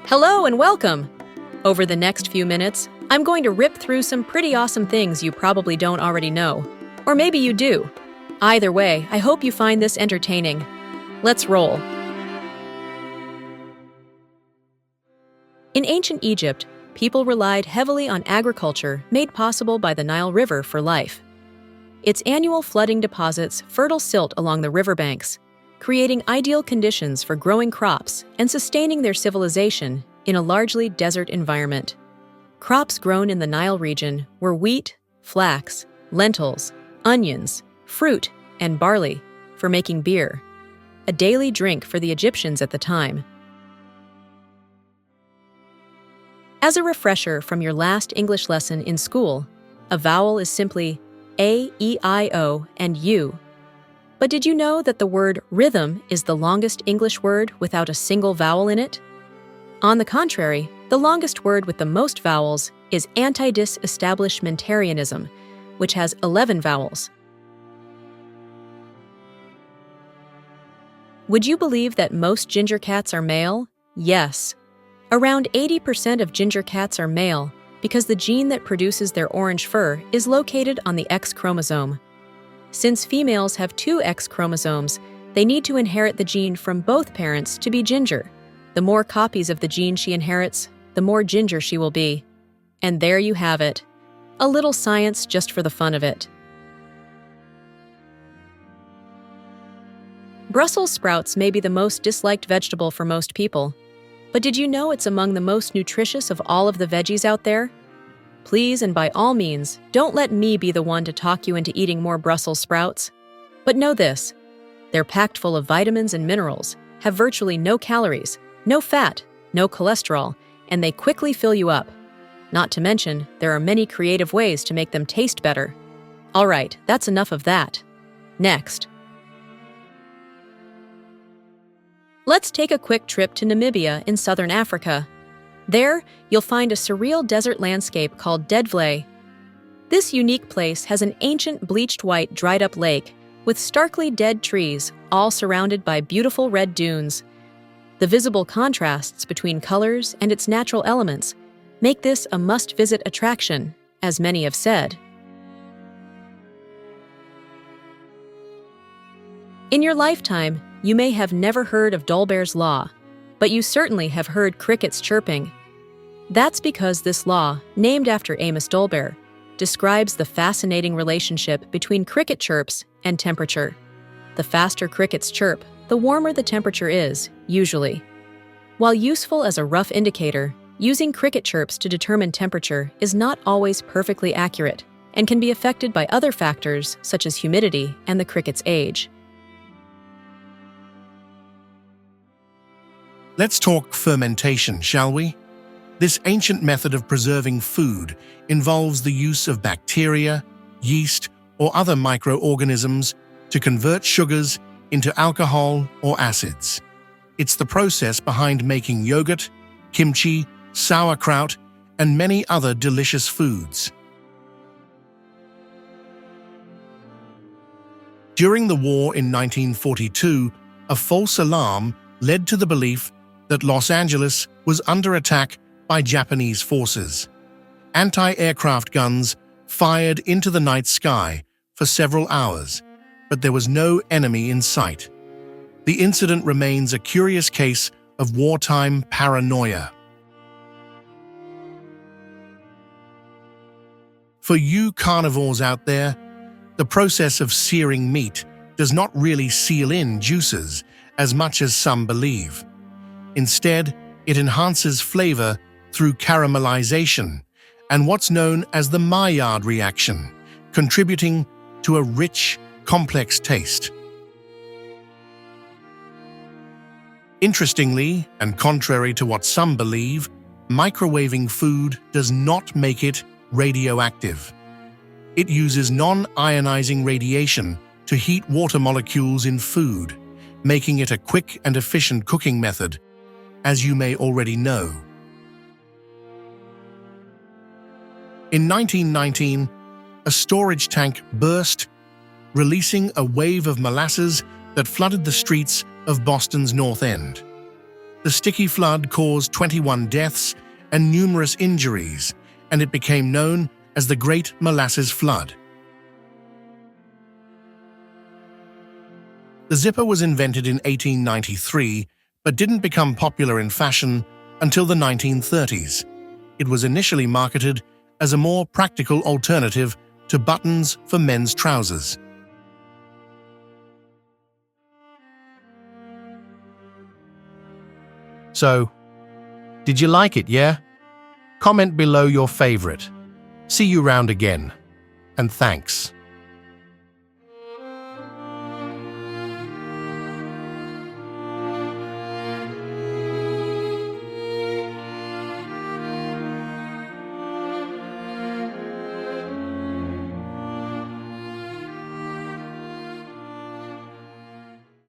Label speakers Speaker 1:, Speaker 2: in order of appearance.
Speaker 1: Hello and welcome! Over the next few minutes, I'm going to rip through some pretty awesome things you probably don't already know. Or maybe you do. Either way, I hope you find this entertaining. Let's roll. In ancient Egypt, people relied heavily on agriculture made possible by the Nile River for life. Its annual flooding deposits fertile silt along the riverbanks, creating ideal conditions for growing crops and sustaining their civilization in a largely desert environment. Crops grown in the Nile region were wheat, flax, lentils, onions, fruit, and barley for making beer, a daily drink for the Egyptians at the time. As a refresher from your last English lesson in school, a vowel is simply A, E, I, O, and U. But did you know that the word rhythm is the longest English word without a single vowel in it? On the contrary, the longest word with the most vowels is anti-disestablishmentarianism, which has 11 vowels. Would you believe that most ginger cats are male? Yes. Around 80% of ginger cats are male because the gene that produces their orange fur is located on the X chromosome. Since females have two X chromosomes, they need to inherit the gene from both parents to be ginger. The more copies of the gene she inherits, the more ginger she will be. And there you have it. A little science just for the fun of it. Brussels sprouts may be the most disliked vegetable for most people, but did you know it's among the most nutritious of all of the veggies out there? Please and by all means, don't let me be the one to talk you into eating more Brussels sprouts. But know this, they're packed full of vitamins and minerals, have virtually no calories, no fat, no cholesterol, and they quickly fill you up. Not to mention, there are many creative ways to make them taste better. All right, that's enough of that. Next. Let's take a quick trip to Namibia in southern Africa. There, you'll find a surreal desert landscape called Dedvlei. This unique place has an ancient bleached white dried-up lake with starkly dead trees, all surrounded by beautiful red dunes. The visible contrasts between colors and its natural elements make this a must-visit attraction, as many have said. In your lifetime, you may have never heard of Dolbear's Law, but you certainly have heard crickets chirping. That's because this law, named after Amos Dolbear, describes the fascinating relationship between cricket chirps and temperature. The faster crickets chirp, the warmer the temperature is, usually. While useful as a rough indicator, using cricket chirps to determine temperature is not always perfectly accurate and can be affected by other factors such as humidity and the cricket's age.
Speaker 2: Let's talk fermentation, shall we? This ancient method of preserving food involves the use of bacteria, yeast, or other microorganisms to convert sugars into alcohol or acids. It's the process behind making yogurt, kimchi, sauerkraut, and many other delicious foods. During the war in 1942, a false alarm led to the belief that Los Angeles was under attack by Japanese forces. Anti-aircraft guns fired into the night sky for several hours, but there was no enemy in sight. The incident remains a curious case of wartime paranoia. For you carnivores out there, the process of searing meat does not really seal in juices as much as some believe. Instead, it enhances flavor through caramelization and what's known as the Maillard reaction, contributing to a rich, complex taste. Interestingly, and contrary to what some believe, microwaving food does not make it radioactive. It uses non-ionizing radiation to heat water molecules in food, making it a quick and efficient cooking method, as you may already know. In 1919, a storage tank burst, releasing a wave of molasses that flooded the streets of Boston's North End. The sticky flood caused 21 deaths and numerous injuries, and it became known as the Great Molasses Flood. The zipper was invented in 1893, but didn't become popular in fashion until the 1930s. It was initially marketed as a more practical alternative to buttons for men's trousers.
Speaker 3: So, did you like it, yeah? Comment below your favorite. See you round again. And thanks.